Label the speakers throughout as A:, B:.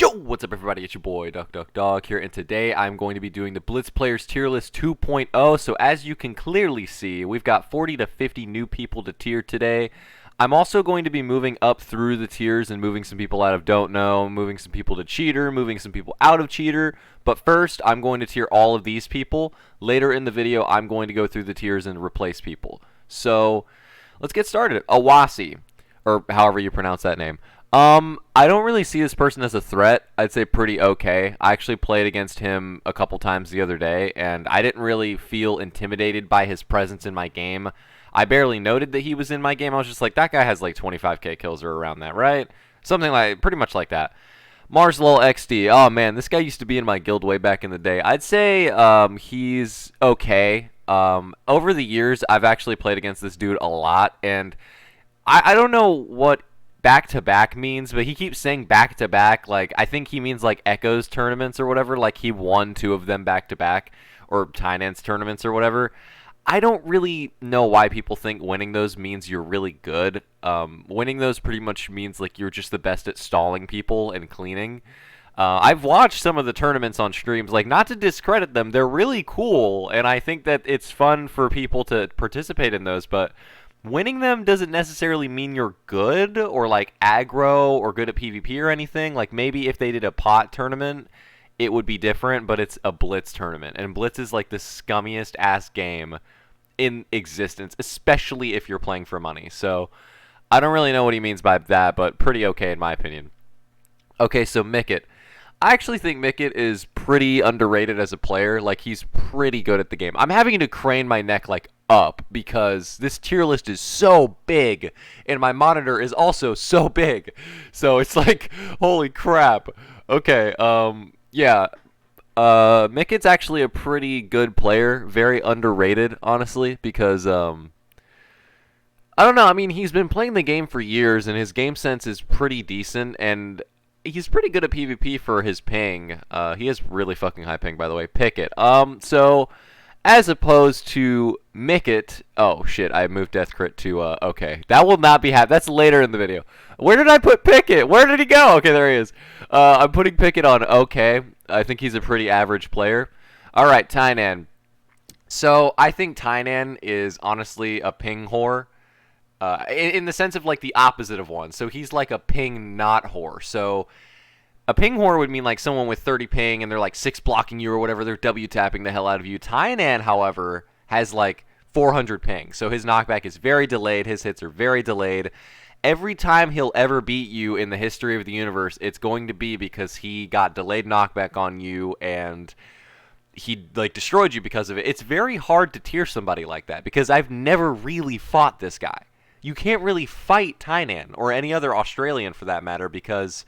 A: Yo, what's up everybody, it's your boy Dog here, and today I'm going to be doing the Blitz Players Tier List 2.0. So as you can clearly see, we've got 40 to 50 new people to tier today. I'm also going to be moving up through the tiers and moving some people out of Don't Know, moving some people to Cheater, moving some people out of Cheater. But first, I'm going to tier all of these people. Later in the video, I'm going to go through the tiers and replace people. So, let's get started. Awasi, or however you pronounce that name. I don't really see this person as a threat. I'd say pretty okay. I actually played against him a couple times the other day, and I didn't really feel intimidated by his presence in my game. I barely noted that he was in my game. I was just like, that guy has like 25k kills or around that, right? Something like, pretty much like that. Marslol XD. Oh man, this guy used to be in my guild way back in the day. I'd say he's okay. Over the years, I've actually played against this dude a lot, and I don't know what back-to-back means, but he keeps saying back-to-back. Like, I think he means like Echoes tournaments or whatever. Like, he won 2 of them back-to-back, or Tynance tournaments or whatever. I don't really know why people think winning those means you're really good. Winning those pretty much means like you're just the best at stalling people and cleaning. I've watched some of the tournaments on streams. Like, not to discredit them, they're really cool, and I think that it's fun for people to participate in those, but winning them doesn't necessarily mean you're good or like aggro or good at PvP or anything. Like, maybe if they did a pot tournament, it would be different, but it's a Blitz tournament, and Blitz is like the scummiest ass game in existence, especially if you're playing for money. So I don't really know what he means by that, but pretty okay in my opinion. Okay, so Mickett. I actually think Mickett is pretty underrated as a player. Like, he's pretty good at the game. I'm having to crane my neck like up because this tier list is so big and my monitor is also so big. So it's like, holy crap. Okay, yeah. Mickett's actually a pretty good player, very underrated, honestly, because I don't know. I mean, he's been playing the game for years, and his game sense is pretty decent, and he's pretty good at PvP for his ping. He has really fucking high ping, by the way. Pickett. So as opposed to Mickett, oh shit, I moved Death Crit to okay. That will not be that's later in the video. Where did I put Pickett? Where did he go? Okay, there he is. I'm putting Pickett on okay. I think he's a pretty average player. All right, Tynan. So I think Tynan is honestly a ping whore. In the sense of like the opposite of one. So he's like a ping not whore. So a ping whore would mean like someone with 30 ping and they're like 6 blocking you or whatever. They're W tapping the hell out of you. Tynan, however, has like 400 ping. So his knockback is very delayed. His hits are very delayed. Every time he'll ever beat you in the history of the universe, it's going to be because he got delayed knockback on you and he like destroyed you because of it. It's very hard to tier somebody like that because I've never really fought this guy. You can't really fight Tynan or any other Australian for that matter because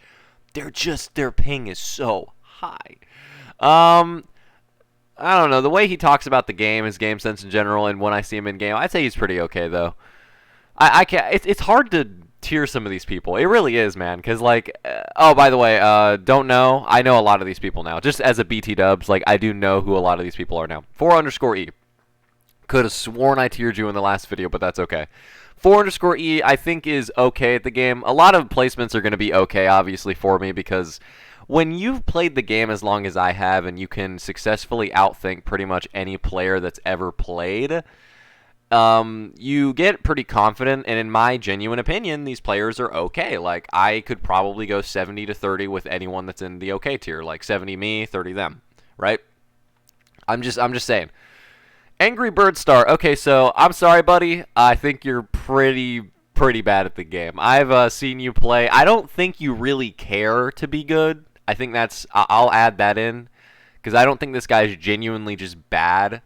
A: their ping is so high. I don't know. The way he talks about the game, his game sense in general, and when I see him in game, I'd say he's pretty okay though. I can't. It's hard to tier some of these people. It really is, man. Because like, oh, by the way, don't know. I know a lot of these people now. Just as a BT dubs, like I do know who a lot of these people are now. 4_E. Could have sworn I tiered you in the last video, but that's okay. 4_E, I think, is okay at the game. A lot of placements are going to be okay, obviously, for me, because when you've played the game as long as I have and you can successfully outthink pretty much any player that's ever played, you get pretty confident, and in my genuine opinion, these players are okay. Like, I could probably go 70-30 with anyone that's in the okay tier, like 70 me, 30 them, right? I'm just saying. Angry Bird Star. Okay, so I'm sorry, buddy. I think you're pretty bad at the game. I've seen you play. I don't think you really care to be good. I think I'll add that in because I don't think this guy's genuinely just bad.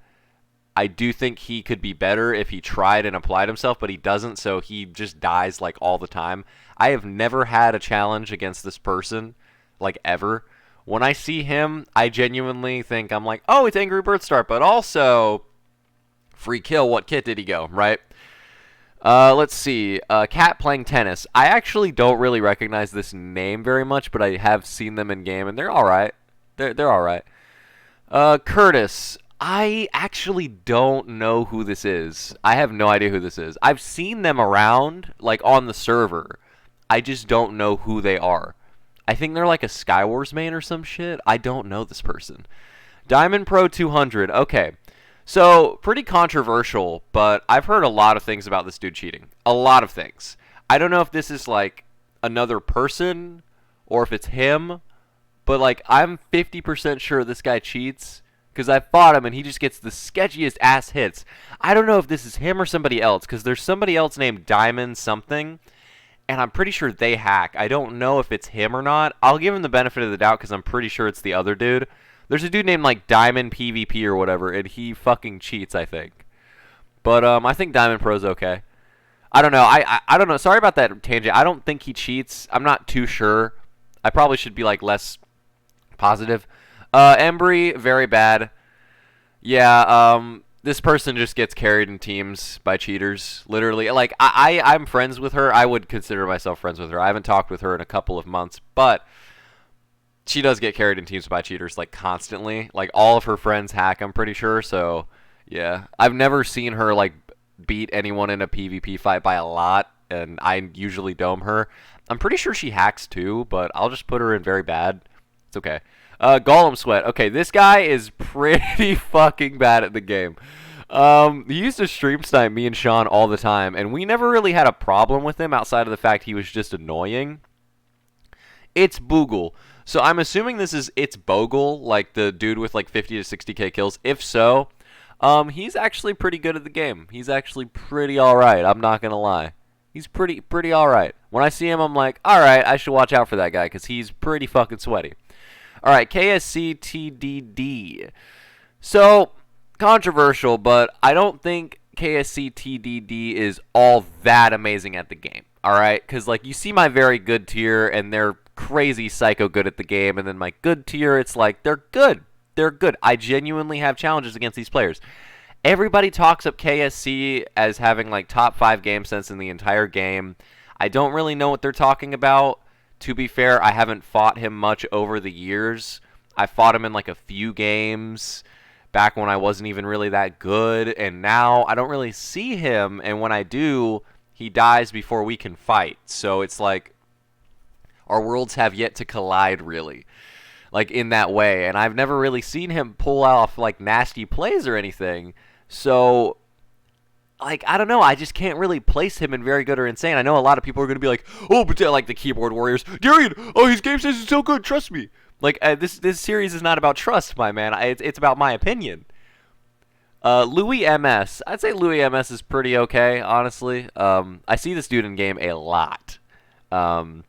A: I do think he could be better if he tried and applied himself, but he doesn't, so he just dies like all the time. I have never had a challenge against this person, like ever. When I see him, I genuinely think I'm like, oh, it's Angry Bird Star, but also free kill, what kit did he go, right? Let's see. Cat playing tennis. I actually don't really recognize this name very much, but I have seen them in game, and they're alright. They're alright. Curtis. I actually don't know who this is. I have no idea who this is. I've seen them around, like, on the server. I just don't know who they are. I think they're like a Skywars main or some shit. I don't know this person. Diamond Pro 200. Okay. So, pretty controversial, but I've heard a lot of things about this dude cheating. A lot of things. I don't know if this is like another person or if it's him, but like I'm 50% sure this guy cheats because I fought him and he just gets the sketchiest ass hits. I don't know if this is him or somebody else because there's somebody else named Diamond something, and I'm pretty sure they hack. I don't know if it's him or not. I'll give him the benefit of the doubt because I'm pretty sure it's the other dude. There's a dude named like Diamond PvP or whatever, and he fucking cheats, I think. But I think Diamond Pro's okay. I don't know. I don't know. Sorry about that tangent. I don't think he cheats. I'm not too sure. I probably should be like less positive. Embry, very bad. Yeah, this person just gets carried in teams by cheaters, literally. Like, I'm friends with her. I would consider myself friends with her. I haven't talked with her in a couple of months, but she does get carried in teams by cheaters, like, constantly. Like, all of her friends hack, I'm pretty sure, so, yeah. I've never seen her, like, beat anyone in a PvP fight by a lot, and I usually dome her. I'm pretty sure she hacks, too, but I'll just put her in very bad. It's okay. Golem Sweat. Okay, this guy is pretty fucking bad at the game. He used to stream snipe me and Sean all the time, and we never really had a problem with him outside of the fact he was just annoying. It's Boogle. So I'm assuming this is It's Bogle, like the dude with like 50 to 60k kills. If so, he's actually pretty good at the game. He's actually pretty alright, I'm not gonna lie. He's pretty alright. When I see him, I'm like, alright, I should watch out for that guy, because he's pretty fucking sweaty. Alright, KSCTDD. So, controversial, but I don't think KSCTDD is all that amazing at the game. Alright? Because, like, you see my very good tier, and they're crazy psycho good at the game, and then my good tier, it's like, they're good. They're good. I genuinely have challenges against these players. Everybody talks up KSC as having, like, top 5 game sense in the entire game. I don't really know what they're talking about. To be fair, I haven't fought him much over the years. I fought him in like a few games back when I wasn't even really that good, and now I don't really see him, and when I do, he dies before we can fight. So it's like our worlds have yet to collide, really, like in that way, and I've never really seen him pull off like nasty plays or anything. So, like, I don't know, I just can't really place him in very good or insane. I know a lot of people are going to be like, oh, but like the keyboard warriors, Darian, oh, his game sense is so good, trust me. Like, this series is not about trust, my man. It's about my opinion. Louis MS. I'd say Louis MS is pretty okay, honestly. I see this dude in game a lot. And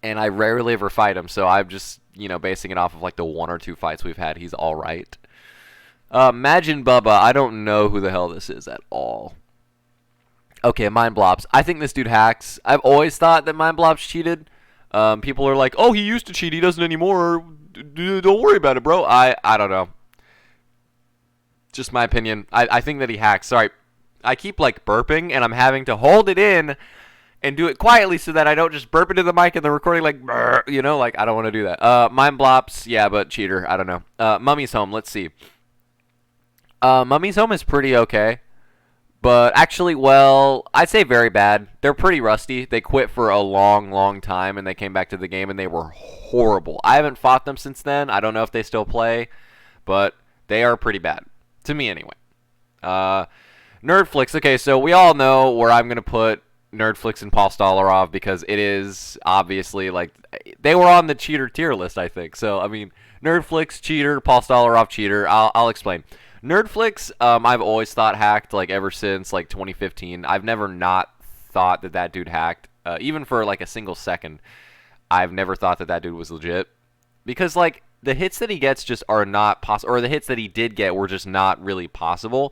A: I rarely ever fight him, so I'm just, you know, basing it off of like the 1 or 2 fights we've had. He's alright. Majin Bubba, I don't know who the hell this is at all. Okay, Mind Blops. I think this dude hacks. I've always thought that Mind Blops cheated. People are like, oh, he used to cheat, he doesn't anymore. Don't worry about it, bro. I don't know. Just my opinion. I think that he hacks. Sorry. I keep, like, burping, and I'm having to hold it in and do it quietly so that I don't just burp into the mic and the recording, like, you know, like, I don't want to do that. Mind Blops, yeah, but cheater. I don't know. Mummy's Home, let's see. Mummy's Home is pretty okay. But actually, well, I'd say very bad. They're pretty rusty. They quit for a long time, and they came back to the game, and they were horrible. I haven't fought them since then. I don't know if they still play, but they are pretty bad. To me, anyway. Nerdflix. Okay, so we all know where I'm going to put Nerdflix and Paul Stolarov, because it is obviously, like, they were on the cheater tier list, I think. So, I mean, Nerdflix, cheater, Paul Stolarov, cheater. I'll explain. Nerdflix, I've always thought hacked, like, ever since, like, 2015. I've never not thought that that dude hacked. Even for, like, a single second, I've never thought that that dude was legit. Because, like, the hits that he gets just are not possible, or the hits that he did get were just not really possible.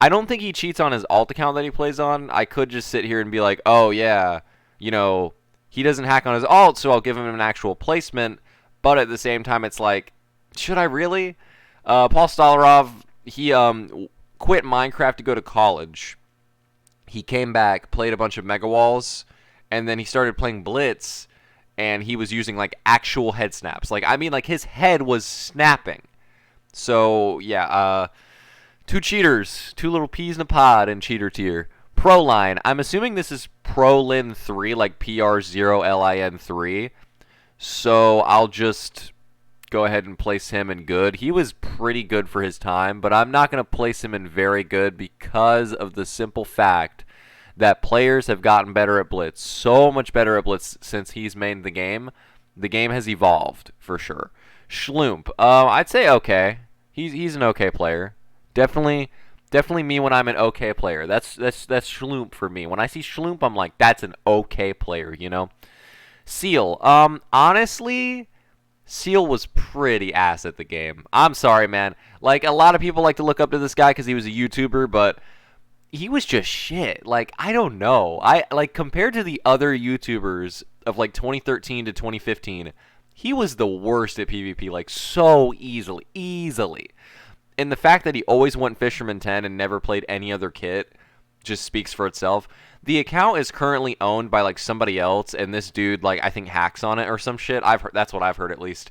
A: I don't think he cheats on his alt account that he plays on. I could just sit here and be like, oh, yeah, you know, he doesn't hack on his alt, so I'll give him an actual placement. But at the same time, it's like, should I really? Paul Stolarov, he quit Minecraft to go to college. He came back, played a bunch of Mega Walls, and then he started playing Blitz, and he was using, like, actual head snaps. Like, I mean, like, his head was snapping. So, yeah, 2 cheaters, 2 little peas in a pod in cheater tier. Proline, I'm assuming this is Prolin 3, like PR0LIN3. So I'll just go ahead and place him in good. He was pretty good for his time, but I'm not going to place him in very good because of the simple fact that players have gotten better at Blitz. So much better at Blitz since he's made the game. The game has evolved, for sure. Schloomp. I'd say okay. He's an okay player. Definitely me when I'm an okay player. That's Schloomp for me. When I see Schloomp, I'm like, that's an okay player, you know? Seal. Honestly, Seal was pretty ass at the game. I'm sorry, man. Like, a lot of people like to look up to this guy because he was a YouTuber, but he was just shit. Like, I don't know. Like, compared to the other YouTubers of like 2013 to 2015, he was the worst at PvP, like so easily. And the fact that he always went Fisherman 10 and never played any other kit just speaks for itself. The account is currently owned by like somebody else, and this dude like I think hacks on it or some shit. I've heard, that's what I've heard at least.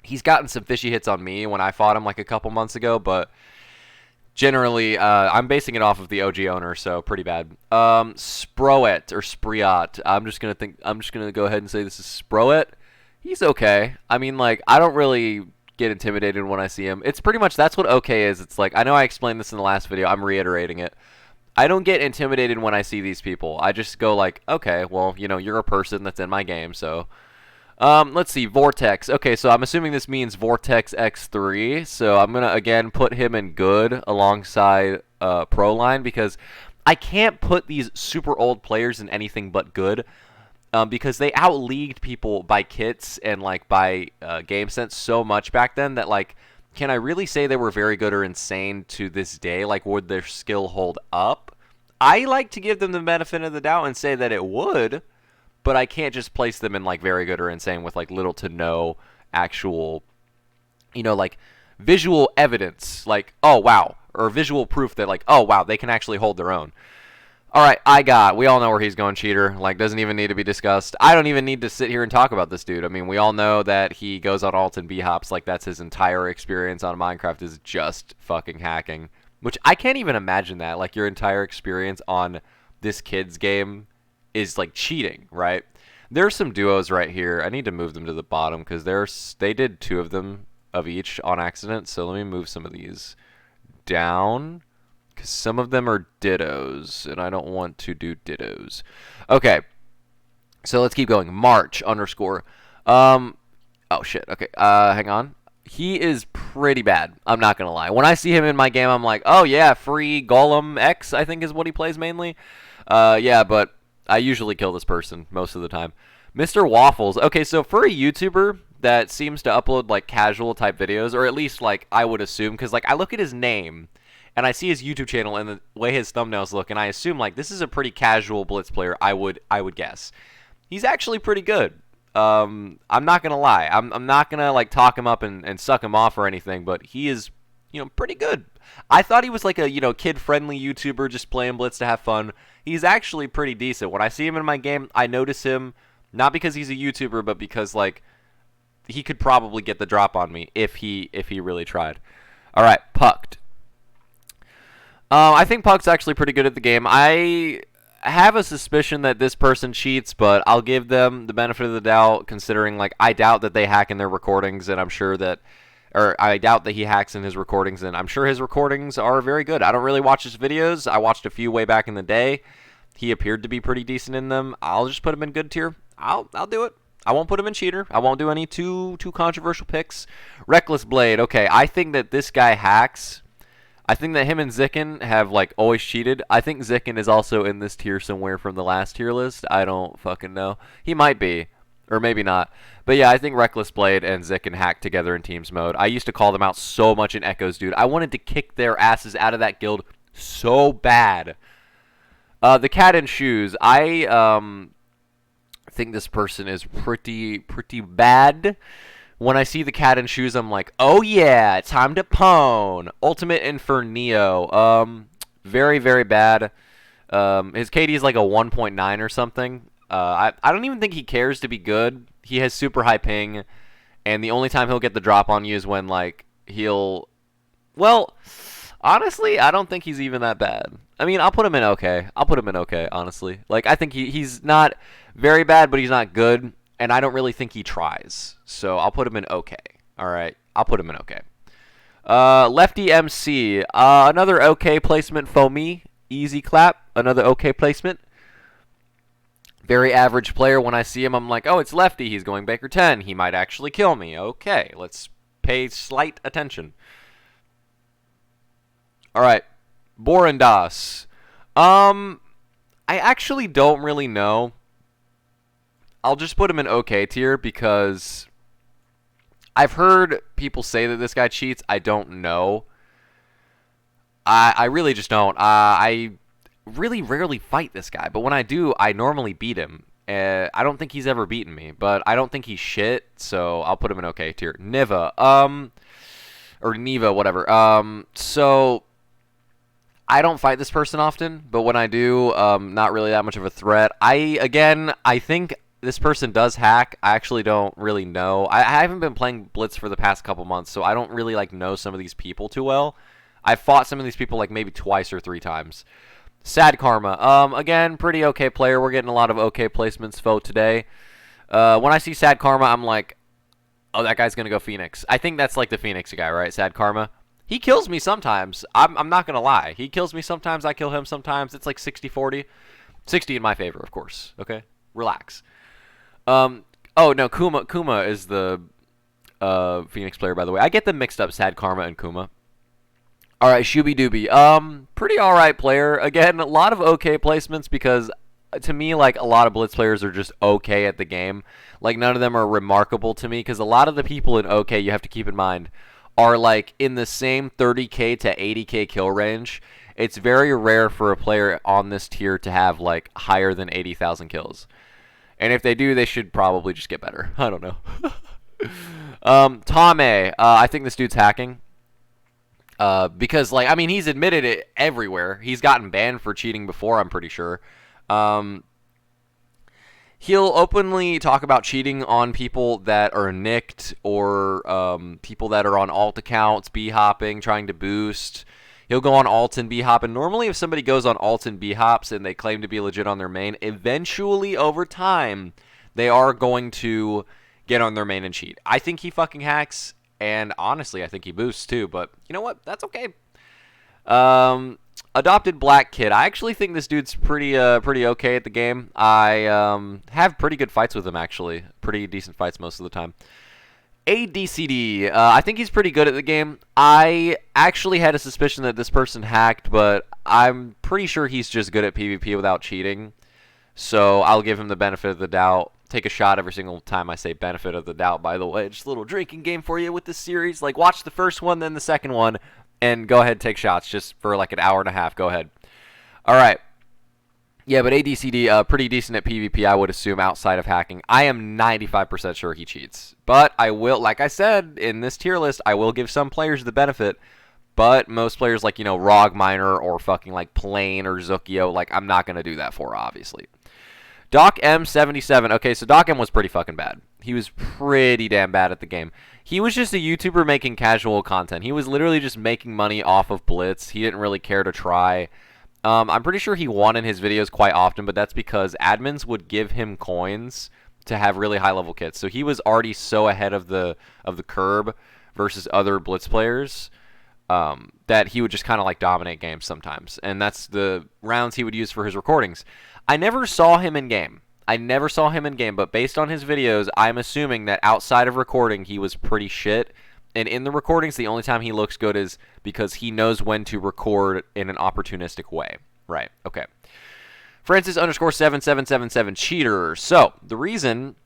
A: He's gotten some fishy hits on me when I fought him like a couple months ago, but generally, I'm basing it off of the OG owner, so pretty bad. Sproet or Spriot. I'm just gonna go ahead and say this is Sproet. He's okay. I mean, like, I don't really get intimidated when I see him. It's pretty much that's what okay is. It's like I know I explained this in the last video. I'm reiterating it. I don't get intimidated when I see these people. I just go like, okay, well, you know, you're a person that's in my game, so. Let's see, Vortex. Okay, so I'm assuming this means Vortex X3. So I'm gonna again put him in good alongside Proline because I can't put these super old players in anything but good. Because they out-leagued people by kits and like by game sense so much back then that like, can I really say they were very good or insane to this day? Like, would their skill hold up? I like to give them the benefit of the doubt and say that it would, but I can't just place them in like very good or insane with like little to no actual, you know, like visual evidence, like, oh wow, or visual proof that like, oh wow, they can actually hold their own. All right, we all know where he's going, cheater. Like, doesn't even need to be discussed. I don't even need to sit here and talk about this dude. I mean, we all know that he goes on alt and b-hops. Like, that's his entire experience on Minecraft is just fucking hacking. Which, I can't even imagine that. Like, your entire experience on this kid's game is, like, cheating, right? There's some duos right here. I need to move them to the bottom because they did two of them of each on accident. So let me move some of these down. Because some of them are dittos, and I don't want to do dittos. Okay, so let's keep going. March _. Oh shit. Okay. Hang on. He is pretty bad. I'm not gonna lie. When I see him in my game, I'm like, oh yeah, free Golem X. I think is what he plays mainly. Yeah, but I usually kill this person most of the time. Mr. Waffles. Okay, so for a YouTuber that seems to upload like casual type videos, or at least like I would assume, because like I look at his name. And I see his YouTube channel and the way his thumbnails look, and I assume like this is a pretty casual Blitz player. I would guess. He's actually pretty good. I'm not gonna lie. I'm not gonna like talk him up and suck him off or anything, but he is, you know, pretty good. I thought he was like a, you know, kid-friendly YouTuber just playing Blitz to have fun. He's actually pretty decent. When I see him in my game, I notice him not because he's a YouTuber, but because like he could probably get the drop on me if he really tried. All right, Pucked. I think Puck's actually pretty good at the game. I have a suspicion that this person cheats, but I'll give them the benefit of the doubt, considering, like, I doubt that they hack in their recordings, and I'm sure that, or I doubt that he hacks in his recordings, and I'm sure his recordings are very good. I don't really watch his videos. I watched a few way back in the day. He appeared to be pretty decent in them. I'll just put him in good tier. I'll do it. I won't put him in cheater. I won't do any too controversial picks. Reckless Blade. Okay, I think that this guy hacks. I think that him and Zicken have, like, always cheated. I think Zicken is also in this tier somewhere from the last tier list. I don't fucking know. He might be. Or maybe not. But yeah, I think Reckless Blade and Zicken hack together in teams mode. I used to call them out so much in Echoes, dude. I wanted to kick their asses out of that guild so bad. The Cat in Shoes. I think this person is pretty bad. When I see the Cat in Shoes, I'm like, oh yeah, time to pwn. Ultimate Infernio. Very bad. His KD is like a 1.9 or something. I don't even think he cares to be good. He has super high ping, and the only time he'll get the drop on you is when, like, he'll... Well, honestly, I don't think he's even that bad. I mean, I'll put him in okay. Honestly. Like, I think he's not very bad, but he's not good. and I don't really think he tries. So I'll put him in okay. All right, I'll put him in okay. Lefty MC, another okay placement for me. Easy clap, another okay placement. Very average player. When I see him, I'm like, oh, it's Lefty. He's going Baker 10. He might actually kill me. Okay, let's pay slight attention. All right, Borandas. I actually don't really know. I'll just put him in okay tier because I've heard people say that this guy cheats. I don't know. I really just don't. I really rarely fight this guy, but when I do, I normally beat him. I don't think he's ever beaten me, but I don't think he's shit, so I'll put him in okay tier. Niva, or Neva, whatever. So I don't fight this person often, but when I do, not really that much of a threat. I think this person does hack. I actually don't really know. I haven't been playing Blitz for the past couple months, so I don't really know some of these people too well. I've fought some of these people maybe twice or 3 times. Sad Karma. Again, pretty okay player. We're getting a lot of okay placements vote today. When I see Sad Karma, I'm like, oh, that guy's going to go Phoenix. I think that's the Phoenix guy, right? Sad Karma. He kills me sometimes. I'm not going to lie. He kills me sometimes. I kill him sometimes. It's 60-40. 60 in my favor, of course. Okay? Relax. Oh, no, Kuma is the Phoenix player, by the way. I get them mixed up, Sad Karma and Kuma. All right, Shooby Dooby. Pretty all right player. Again, a lot of okay placements because to me, a lot of Blitz players are just okay at the game. None of them are remarkable to me because a lot of the people in okay, you have to keep in mind, are in the same 30k to 80k kill range. It's very rare for a player on this tier to have higher than 80,000 kills. And if they do, they should probably just get better. I don't know. Tame, I think this dude's hacking. Because, he's admitted it everywhere. He's gotten banned for cheating before, I'm pretty sure. He'll openly talk about cheating on people that are nicked or people that are on alt accounts, b-hopping, trying to boost. He'll go on alt and b-hop. And normally if somebody goes on alt and b-hops and they claim to be legit on their main, eventually over time, they are going to get on their main and cheat. I think he fucking hacks. And honestly, I think he boosts too, but you know what? That's okay. Adopted Black Kid. I actually think this dude's pretty okay at the game. I have pretty good fights with him, actually. Pretty decent fights most of the time. ADCD. I think he's pretty good at the game. I actually had a suspicion that this person hacked, but I'm pretty sure he's just good at PvP without cheating. So I'll give him the benefit of the doubt. Take a shot every single time I say benefit of the doubt, by the way. Just a little drinking game for you with this series. Watch the first one, then the second one, and go ahead and take shots just for an hour and a half. Go ahead. All right. Yeah, but ADCD, pretty decent at PvP, I would assume, outside of hacking. I am 95% sure he cheats. But I will, like I said, in this tier list, I will give some players the benefit. But most players Rog Miner or fucking Plane or Zukio, I'm not going to do that for, obviously. Doc M77. Okay, so Doc M was pretty fucking bad. He was pretty damn bad at the game. He was just a YouTuber making casual content. He was literally just making money off of Blitz. He didn't really care to try. I'm pretty sure he won in his videos quite often, but that's because admins would give him coins to have really high level kits. So he was already so ahead of the curb versus other Blitz players that he would just kind of dominate games sometimes. And that's the rounds he would use for his recordings. I never saw him in game. But based on his videos, I'm assuming that outside of recording, he was pretty shit. And in the recordings, the only time he looks good is because he knows when to record in an opportunistic way. Right, okay. Francis_7777 cheater. So, the reason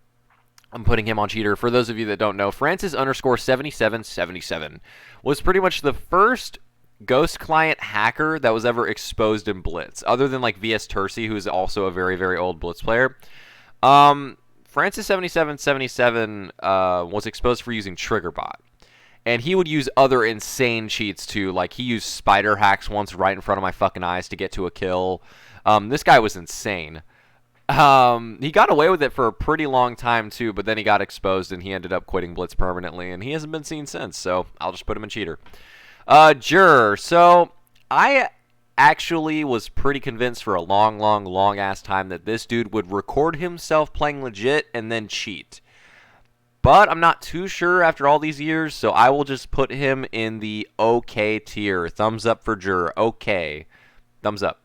A: I'm putting him on cheater, for those of you that don't know, Francis_7777 was pretty much the first Ghost client hacker that was ever exposed in Blitz, other than VS Tercy, who's also a very, very old Blitz player. Francis7777 was exposed for using TriggerBot, and he would use other insane cheats too. He used spider hacks once right in front of my fucking eyes to get to a kill. This guy was insane. He got away with it for a pretty long time too, but then he got exposed and he ended up quitting Blitz permanently, and he hasn't been seen since. So I'll just put him in cheater. Jur. So I actually was pretty convinced for a long ass time that this dude would record himself playing legit and then cheat. But I'm not too sure after all these years, so I will just put him in the okay tier. Thumbs up for Jur. Okay. Thumbs up.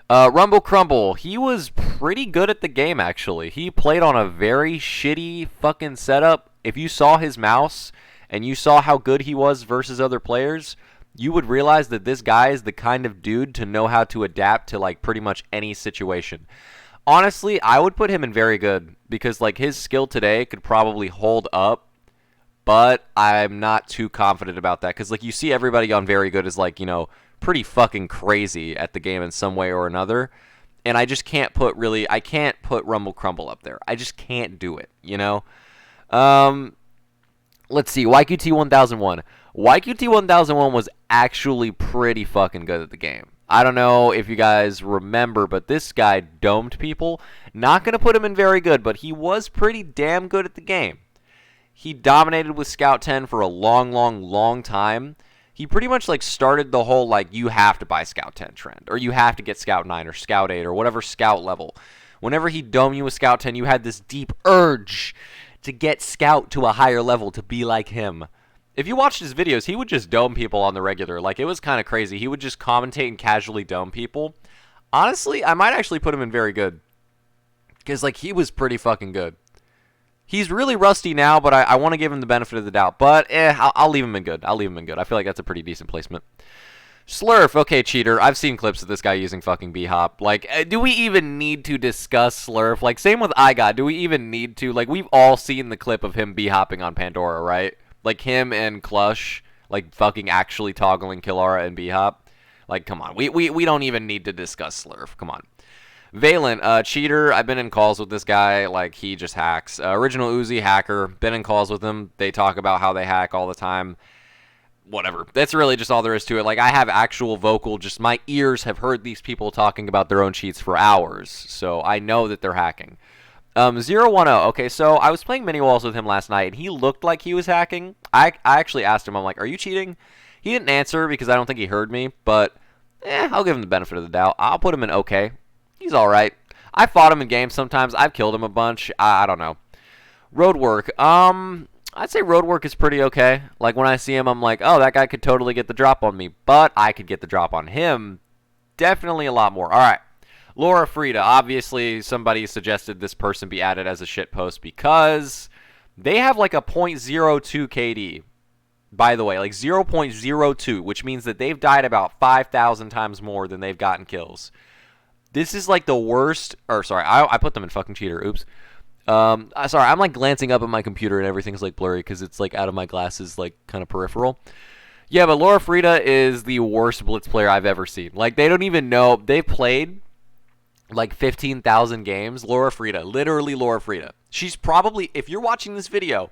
A: Rumble Crumble, he was pretty good at the game, actually. He played on a very shitty fucking setup. If you saw his mouse and you saw how good he was versus other players, you would realize that this guy is the kind of dude to know how to adapt to, like, pretty much any situation. Honestly, I would put him in very good because, like, his skill today could probably hold up, but I'm not too confident about that because, like, you see everybody on very good is, like, you know, pretty fucking crazy at the game in some way or another, and I just can't put I can't put Rumble Crumble up there. I just can't do it, you know? Let's see, YQT 1001. YQT 1001 was actually pretty fucking good at the game. I don't know if you guys remember, but this guy domed people. Not going to put him in very good, but he was pretty damn good at the game. He dominated with Scout 10 for a long time. He pretty much like started the whole like you have to buy Scout 10 trend, or you have to get Scout 9 or Scout 8 or whatever Scout level. Whenever he domed you with Scout 10, you had this deep urge to get Scout to a higher level to be like him. If you watched his videos, he would just dome people on the regular. Like, it was kind of crazy. He would just commentate and casually dome people. Honestly, I might actually put him in very good. Because, like, he was pretty fucking good. He's really rusty now, but I want to give him the benefit of the doubt. But, I'll leave him in good. I'll leave him in good. I feel like that's a pretty decent placement. Slurf, okay, cheater. I've seen clips of this guy using fucking B-Hop. Like, do we even need to discuss Slurf? Like, same with iGod. Do we even need to? Like, we've all seen the clip of him B-Hopping on Pandora, right? Like, him and Clutch, like, fucking actually toggling Killara and B-Hop. Like, come on. We don't even need to discuss Slurf. Come on. Valen, cheater. I've been in calls with this guy. Like, he just hacks. Original Uzi, hacker. Been in calls with him. They talk about how they hack all the time. Whatever. That's really just all there is to it. Like, I have actual vocal. Just my ears have heard these people talking about their own cheats for hours. So I know that they're hacking. 010. Okay, so I was playing mini walls with him last night, and he looked like he was hacking. I actually asked him, I'm like, are you cheating? He didn't answer because I don't think he heard me, but I'll give him the benefit of the doubt. I'll put him in okay. He's all right. I fought him in games sometimes. I've killed him a bunch. I don't know. Roadwork. I'd say Roadwork is pretty okay. Like, when I see him, I'm like, oh, that guy could totally get the drop on me, but I could get the drop on him. Definitely a lot more. All right. Laura Frida, obviously somebody suggested this person be added as a shitpost because they have like a .02 KD. By the way, like 0.02, which means that they've died about 5,000 times more than they've gotten kills. This is like the worst, or sorry, I put them in fucking cheater, oops. Sorry, I'm like glancing up at my computer and everything's like blurry because it's like out of my glasses, like kind of peripheral. Yeah, but Laura Frida is the worst Blitz player I've ever seen. Like, they don't even know, they've played like 15,000 games. Laura Frida, literally Laura Frida. She's probably, if you're watching this video,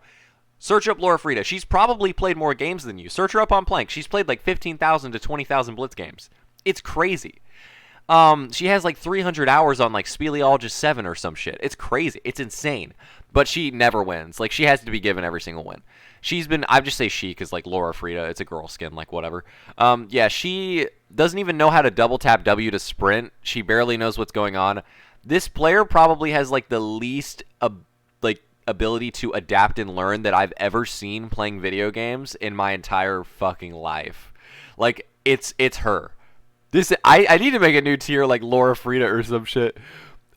A: search up Laura Frida. She's probably played more games than you. Search her up on Plank. She's played like 15,000 to 20,000 Blitz games. It's crazy. She has like 300 hours on like Speleologist 7 or some shit. It's crazy. It's insane. But she never wins. Like, she has to be given every single win. She's been, I just say she because, like, Laura Frida, it's a girl skin, like, whatever. Yeah, she doesn't even know how to double tap W to sprint. She barely knows what's going on. This player probably has, like, the least, ability to adapt and learn that I've ever seen playing video games in my entire fucking life. Like, it's her. I need to make a new tier, like, Laura Frida or some shit.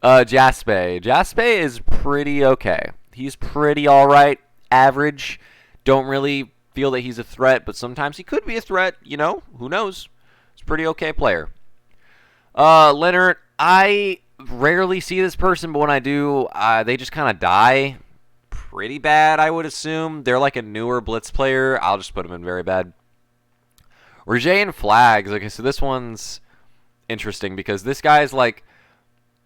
A: Jaspe. Jaspe is pretty okay. He's pretty alright. Average. Don't really feel that he's a threat, but sometimes he could be a threat, you know? Who knows? He's a pretty okay player. Leonard, I rarely see this person, but when I do, they just kind of die pretty bad, I would assume. They're like a newer Blitz player. I'll just put them in very bad. Roger and Flags. Okay, so this one's interesting because this guy's like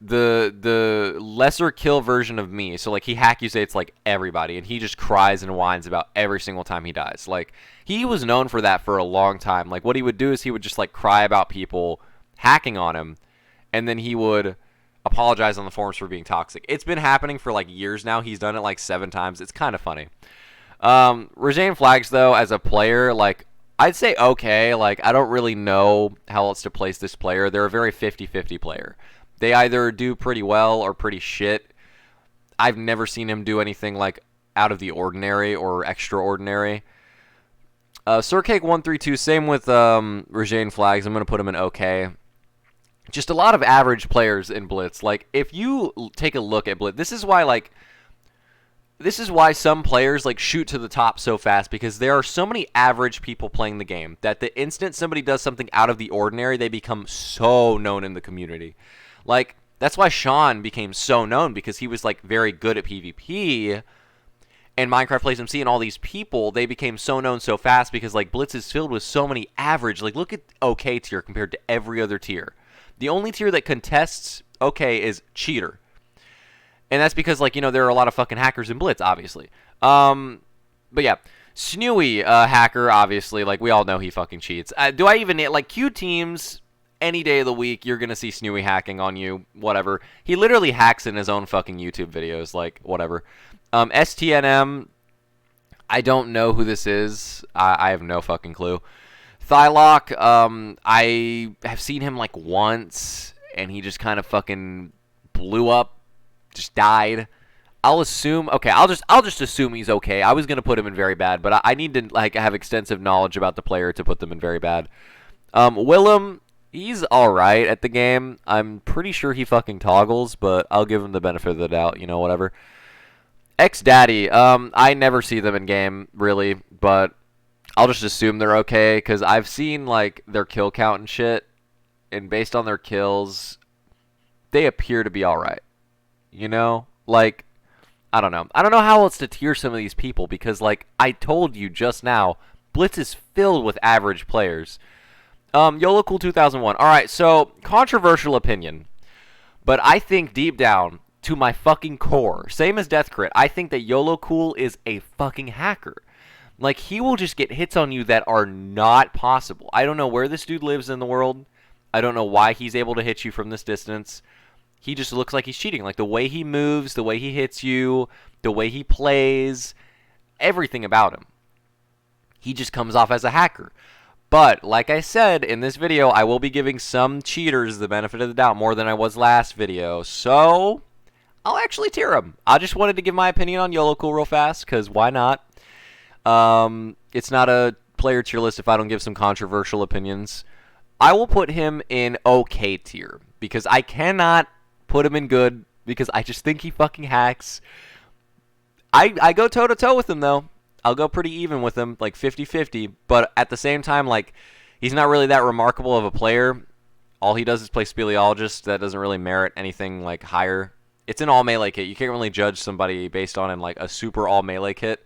A: the lesser kill version of me. So, like, he accusates, like, everybody, and he just cries and whines about every single time he dies. Like, he was known for that for a long time. Like, what he would do is he would just, like, cry about people hacking on him, and then he would apologize on the forums for being toxic. It's been happening for, like, years now. He's done it, like, 7 times. It's kind of funny. Regine Flags, though, as a player, like, I'd say okay. Like, I don't really know how else to place this player. They're a very 50-50 player. They either do pretty well or pretty shit. I've never seen him do anything like out of the ordinary or extraordinary. Surcake132, same with Regine Flags. I'm going to put him in okay. Just a lot of average players in Blitz. Like, if you take a look at Blitz, this is why some players like shoot to the top so fast, because there are so many average people playing the game that the instant somebody does something out of the ordinary, they become so known in the community. Like, that's why Sean became so known, because he was like very good at PvP, and Minecraft Plays MC and all these people, they became so known so fast because like Blitz is filled with so many average. Like, look at OK tier compared to every other tier. The only tier that contests OK is cheater. And that's because, like, you know, there are a lot of fucking hackers in Blitz, obviously. But yeah, Snewy, hacker, obviously. Like, we all know he fucking cheats. Do I even... Like, Q teams, any day of the week, you're going to see Snewy hacking on you. Whatever. He literally hacks in his own fucking YouTube videos. Like, whatever. STNM, I don't know who this is. I have no fucking clue. Thylock, I have seen him, like, once, and he just kind of fucking blew up. Just died. I'll assume. Okay, I'll just assume he's okay. I was gonna put him in very bad, but I need to like have extensive knowledge about the player to put them in very bad. Willem, he's all right at the game. I'm pretty sure he fucking toggles, but I'll give him the benefit of the doubt. You know, whatever. X-Daddy, I never see them in game really, but I'll just assume they're okay because I've seen like their kill count and shit, and based on their kills, they appear to be all right. You know, like, I don't know. I don't know how else to tier some of these people because, like, I told you just now, Blitz is filled with average players. YOLO Cool 2001. All right, so controversial opinion, but I think deep down to my fucking core, same as Death Crit, I think that YOLO Cool is a fucking hacker. Like, he will just get hits on you that are not possible. I don't know where this dude lives in the world. I don't know why he's able to hit you from this distance. He just looks like he's cheating. Like, the way he moves, the way he hits you, the way he plays, everything about him. He just comes off as a hacker. But, like I said, in this video, I will be giving some cheaters the benefit of the doubt more than I was last video. So, I'll actually tier him. I just wanted to give my opinion on YOLO Cool real fast, because why not? It's not a player tier list if I don't give some controversial opinions. I will put him in okay tier, because I cannot put him in good because I just think he fucking hacks. I go toe-to-toe with him, though. I'll go pretty even with him, like 50-50. But at the same time, like, he's not really that remarkable of a player. All he does is play Speleologist. That doesn't really merit anything, like, higher. It's an all-melee kit. You can't really judge somebody based on, like, a super all-melee kit.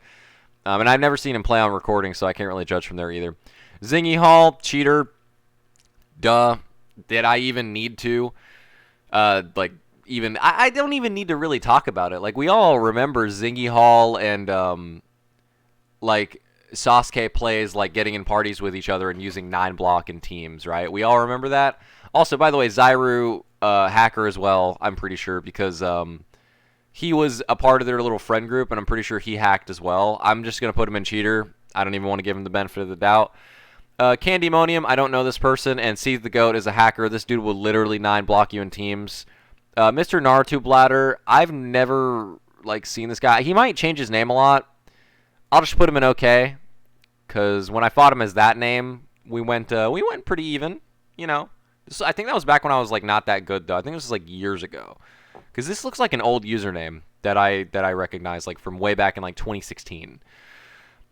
A: And I've never seen him play on recording, so I can't really judge from there either. Zingy Hall, cheater. Duh. Did I even need to? Like, even I don't even need to really talk about it. Like, we all remember Zingy Hall and like Sasuke plays like getting in parties with each other and using 9-block in teams, right? We all remember that. Also, by the way, Zyru hacker as well, I'm pretty sure, because he was a part of their little friend group, and I'm pretty sure he hacked as well. I'm just gonna put him in cheater. I don't even want to give him the benefit of the doubt. Candymonium, I don't know this person, and Seethe the Goat is a hacker. This dude will literally 9-block you in teams. Mr. Naruto Bladder, I've never, like, seen this guy. He might change his name a lot. I'll just put him in okay, because when I fought him as that name, we went pretty even, you know. I think that was back when I was, like, not that good, though. I think this was, like, years ago. Because this looks like an old username that I recognize, like, from way back in, like, 2016.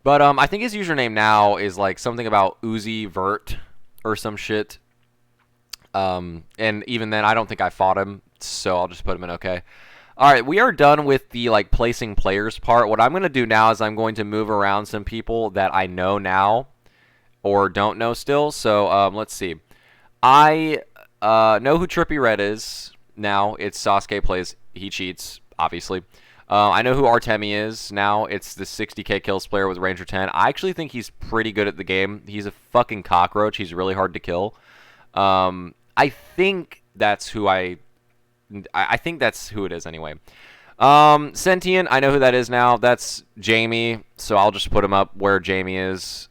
A: But I think his username now is like something about Uzi Vert or some shit. And even then, I don't think I fought him, so I'll just put him in okay. All right, we are done with the like placing players part. What I'm going to do now is I'm going to move around some people that I know now or don't know still. So let's see. I know who Trippy Red is now. It's Sasuke plays. He cheats, obviously. I know who Artemi is now. It's the 60k kills player with Ranger 10. I actually think he's pretty good at the game. He's a fucking cockroach. He's really hard to kill. I think that's who I think that's who it is anyway. Sentient, I know who that is now. That's Jamie, so I'll just put him up where Jamie is.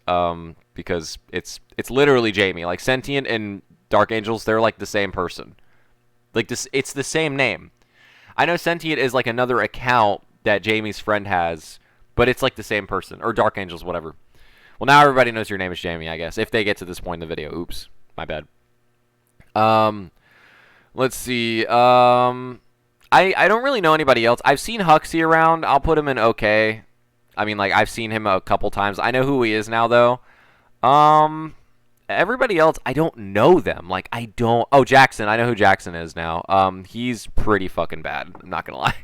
A: because it's literally Jamie. Like Sentient and Dark Angels, they're like the same person. Like this, it's the same name. I know Sentient is like another account that Jamie's friend has, but it's like the same person, or Dark Angels, whatever. Well, now everybody knows your name is Jamie, I guess, if they get to this point in the video. Oops, my bad. Let's see. I don't really know anybody else. I've seen Huxley around. I'll put him in okay. I mean, like, I've seen him a couple times. I know who he is now, though. Everybody else, I don't know them. Like, I don't... Oh, Jackson. I know who Jackson is now. He's pretty fucking bad. I'm not gonna lie.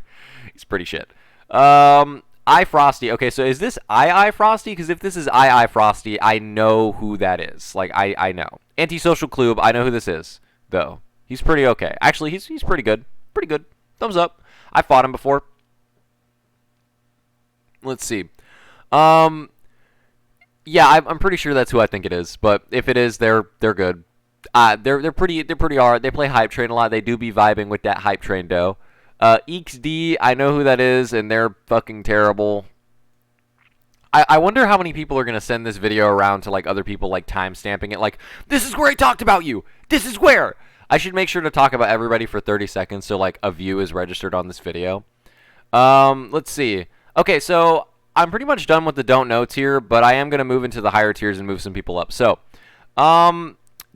A: He's pretty shit. I Frosty. Okay, so is this I Frosty? Because if this is I Frosty, I know who that is. Like, I know. Antisocial Klube, I know who this is, though. He's pretty okay. Actually, he's pretty good. Pretty good. Thumbs up. I fought him before. Let's see. Yeah, I'm pretty sure that's who I think it is. But if it is, they're good. They're pretty alright. They play Hype Train a lot. They do be vibing with that Hype Train dough. XD, I know who that is, and they're fucking terrible. I wonder how many people are gonna send this video around to like other people, like time stamping it. Like, this is where I talked about you. This is where. I should make sure to talk about everybody for 30 seconds so like a view is registered on this video. Let's see. Okay, so I'm pretty much done with the don't know tier, but I am going to move into the higher tiers and move some people up. So,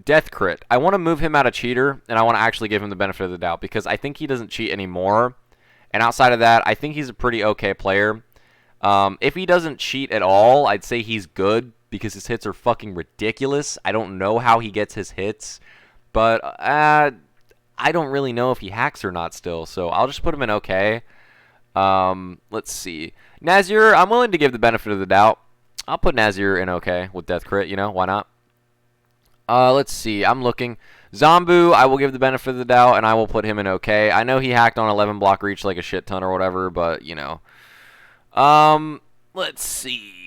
A: Death Crit. I want to move him out of cheater, and I want to actually give him the benefit of the doubt because I think he doesn't cheat anymore. And outside of that, I think he's a pretty okay player. If he doesn't cheat at all, I'd say he's good because his hits are fucking ridiculous. I don't know how he gets his hits. But I don't really know if he hacks or not still, so I'll just put him in okay. Let's see. Nazir, I'm willing to give the benefit of the doubt. I'll put Nazir in okay with Death Crit, you know, why not? Let's see, I'm looking. Zombu, I will give the benefit of the doubt, and I will put him in okay. I know he hacked on 11 block reach like a shit ton or whatever, but, you know. Let's see.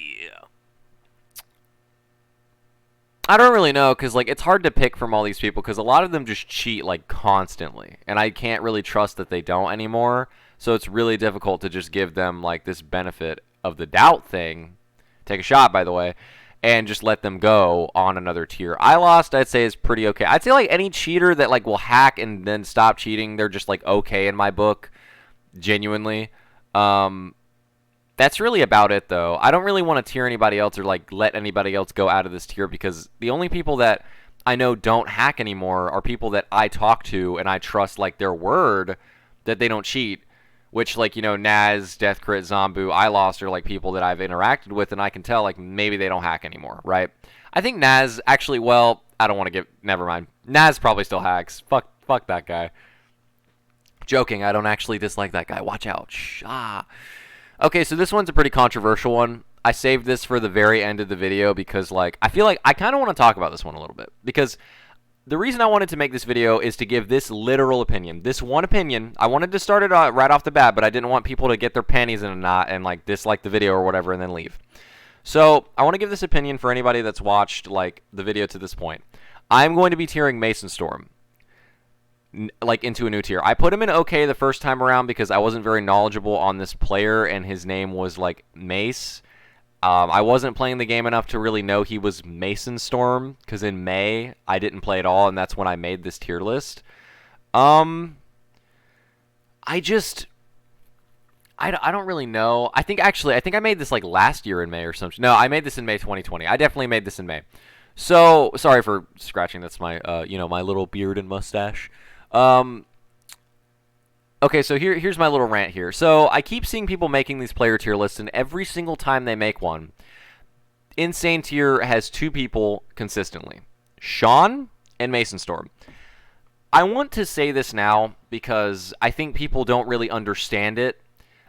A: I don't really know, because, like, it's hard to pick from all these people, because a lot of them just cheat, like, constantly. And I can't really trust that they don't anymore. So it's really difficult to just give them, like, this benefit of the doubt thing. Take a shot, by the way. And just let them go on another tier. I Lost, I'd say, is pretty okay. I'd say, like, any cheater that, like, will hack and then stop cheating, they're just, like, okay in my book. Genuinely. That's really about it, though. I don't really want to tier anybody else or, like, let anybody else go out of this tier because the only people that I know don't hack anymore are people that I talk to and I trust, like, their word that they don't cheat, which, like, you know, Naz, Death Crit, Zombu, I Lost are, like, people that I've interacted with and I can tell, like, maybe they don't hack anymore, right? I think Naz actually, well, I don't want to give, never mind. Naz probably still hacks. Fuck that guy. Joking, I don't actually dislike that guy. Watch out. Okay, so this one's a pretty controversial one. I saved this for the very end of the video because, like, I feel like I kind of want to talk about this one a little bit. Because the reason I wanted to make this video is to give this literal opinion. This one opinion, I wanted to start it right off the bat, but I didn't want people to get their panties in a knot and, like, dislike the video or whatever and then leave. So, I want to give this opinion for anybody that's watched, like, the video to this point. I'm going to be tiering Mason Storm, like, into a new tier. I put him in okay the first time around because I wasn't very knowledgeable on this player and his name was like Mace. I wasn't playing the game enough to really know he was Mason Storm because in May I didn't play at all and that's when I made this tier list. I don't really know. I think I made this like last year in May or something. No, I made this in May 2020. I definitely made this in May. So, sorry for scratching. That's my you know, my little beard and mustache. Okay, so here's my little rant here. So, I keep seeing people making these player tier lists, and every single time they make one, Insane Tier has two people consistently. Sean and Mason Storm. I want to say this now because I think people don't really understand it.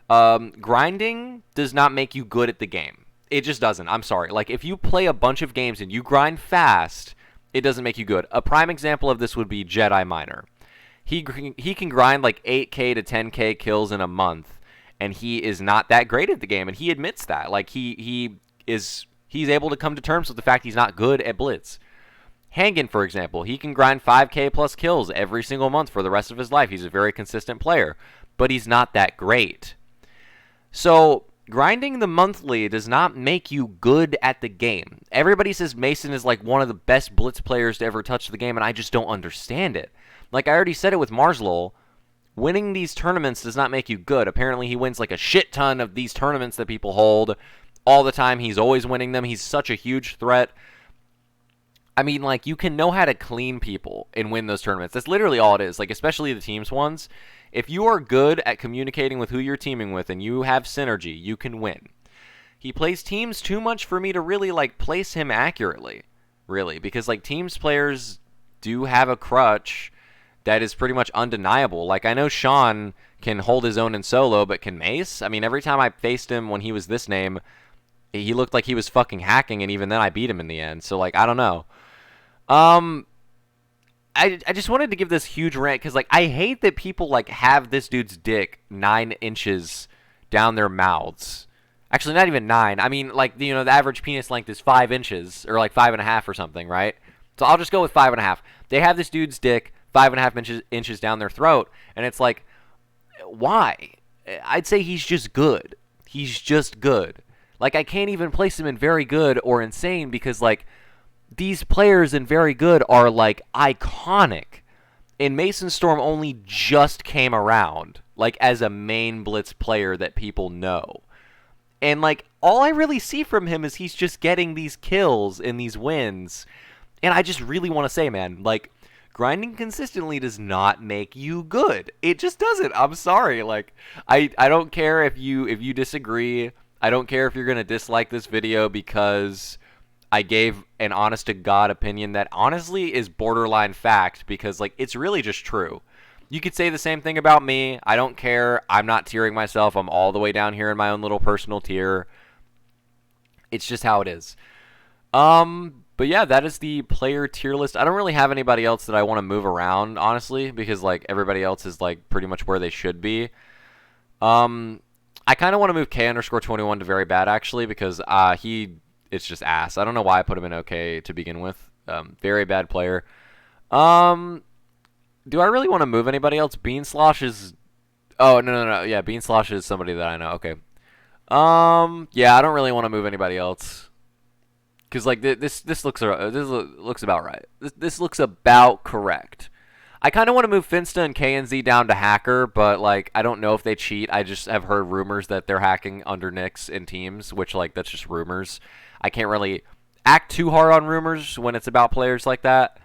A: Grinding does not make you good at the game. It just doesn't. I'm sorry. Like, if you play a bunch of games and you grind fast, it doesn't make you good. A prime example of this would be Jedi Miner. He can grind like 8K to 10K kills in a month, and he is not that great at the game, and he admits that. Like, he's able to come to terms with the fact he's not good at Blitz. Hangen, for example, he can grind 5K plus kills every single month for the rest of his life. He's a very consistent player, but he's not that great. So grinding the monthly does not make you good at the game. Everybody says Mason is like one of the best Blitz players to ever touch the game, and I just don't understand it. Like I already said it with Marslol, winning these tournaments does not make you good. Apparently he wins like a shit ton of these tournaments that people hold all the time. He's always winning them. He's such a huge threat. I mean, like, you can know how to clean people and win those tournaments. That's literally all it is. Like, especially the teams ones. If you are good at communicating with who you're teaming with and you have synergy, you can win. He plays teams too much for me to really, like, place him accurately. Really. Because, like, teams players do have a crutch that is pretty much undeniable. Like, I know Sean can hold his own in solo, but can Mace? I mean, every time I faced him when he was this name, he looked like he was fucking hacking, and even then I beat him in the end. So, like, I don't know. I just wanted to give this huge rant because, like, I hate that people, like, have this dude's dick 9 inches down their mouths. Actually, not even 9. I mean, like, you know, the average penis length is 5 inches or, like, 5.5 or something, right? So I'll just go with 5.5. They have this dude's dick 5.5 inches down their throat, and it's like, why? I'd say he's just good. He's just good. Like, I can't even place him in very good or insane because, like, these players in very good are, like, iconic. And Mason Storm only just came around, like, as a main Blitz player that people know. And, like, all I really see from him is he's just getting these kills and these wins. And I just really want to say, man, like, grinding consistently does not make you good. It just doesn't. I'm sorry. Like, I don't care if you disagree. I don't care if you're going to dislike this video because I gave an honest-to-God opinion that honestly is borderline fact because, like, it's really just true. You could say the same thing about me. I don't care. I'm not tiering myself. I'm all the way down here in my own little personal tier. It's just how it is. But yeah, that is the player tier list. I don't really have anybody else that I want to move around, honestly, because, like, everybody else is, like, pretty much where they should be. I kind of want to move K_21 to very bad, actually, because it's just ass. I don't know why I put him in okay to begin with. Very bad player. Do I really want to move anybody else? Beanslosh is... Oh, no. Yeah, Beanslosh is somebody that I know. Okay. Yeah, I don't really want to move anybody else. Because, like, this looks about right. This looks about correct. I kind of want to move Finsta and KNZ down to hacker, but, like, I don't know if they cheat. I just have heard rumors that they're hacking under Nyx in teams, which, like, that's just rumors. I can't really act too hard on rumors when it's about players like that.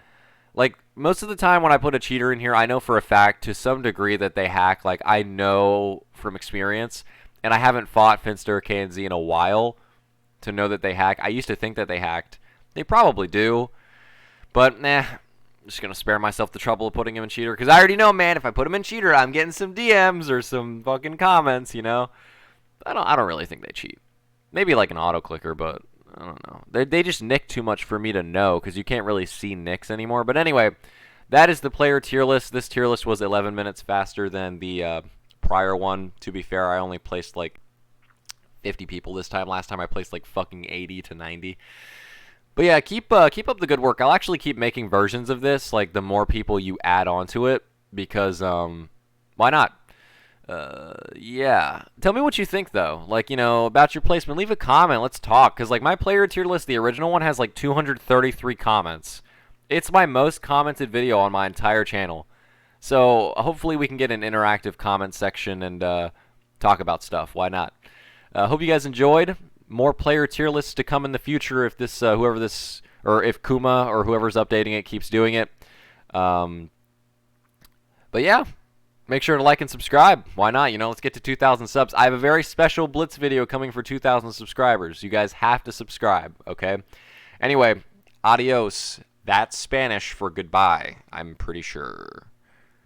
A: Like, most of the time when I put a cheater in here, I know for a fact, to some degree, that they hack. Like, I know from experience, and I haven't fought Finsta or KNZ in a while to know that they hack. I used to think that they hacked. They probably do, but, nah. I'm just going to spare myself the trouble of putting him in cheater, because I already know, man, if I put him in cheater, I'm getting some DMs or some fucking comments, you know? I don't really think they cheat. Maybe like an auto-clicker, but I don't know. They just nick too much for me to know, because you can't really see nicks anymore. But anyway, that is the player tier list. This tier list was 11 minutes faster than the prior one. To be fair, I only placed like 50 people this time. Last time I placed like fucking 80 to 90. But yeah, keep up the good work. I'll actually keep making versions of this, like the more people you add onto it, because why not? Yeah. Tell me what you think though. Like, you know, about your placement. Leave a comment. Let's talk. Because like my player tier list, the original one has like 233 comments. It's my most commented video on my entire channel. So hopefully we can get an interactive comment section and talk about stuff. Why not? Hope you guys enjoyed. More player tier lists to come in the future if this if kxma or whoever's updating it keeps doing it. But yeah, make sure to like and subscribe. Why not? You know, let's get to 2,000 subs. I have a very special Blitz video coming for 2,000 subscribers. You guys have to subscribe, okay? Anyway, adios. That's Spanish for goodbye, I'm pretty sure.